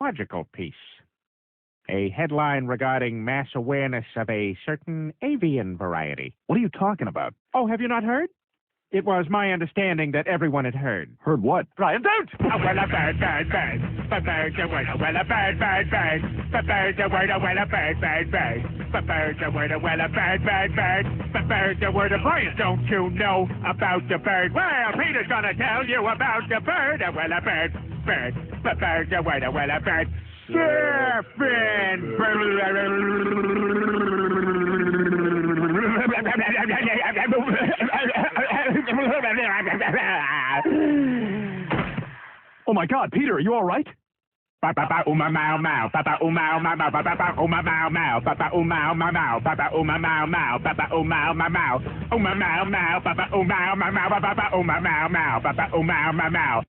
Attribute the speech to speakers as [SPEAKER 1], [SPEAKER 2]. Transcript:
[SPEAKER 1] logical piece. A headline regarding mass awareness of a certain avian variety.
[SPEAKER 2] What are you talking about?
[SPEAKER 1] Oh, have you not heard? It was my understanding that everyone had heard.
[SPEAKER 2] Heard what?
[SPEAKER 1] Brian, don't! Oh, well, a bird, bird, bird. A bird, a word, a well, a bird, bird, bird. A bird, a word, a well, a bird, bird, bird. A bird, a word, a well, a bird, bird, bird. A bird, a word, a Brian, don't you know about the bird? Well, Peter's gonna tell you about the bird. A well, a bird, bird. A bird, a word, a well, a bird. Surfing!
[SPEAKER 2] Oh my God, Peter, are you all right?
[SPEAKER 1] Papa uma mau mau, Papa uma mau mau, Papa uma mau mau, Papa uma mau mau, Papa uma mau mau, Papa uma mau mau, uma mau mau, Papa uma mau mau, Papa uma mau mau, Papa uma mau mau.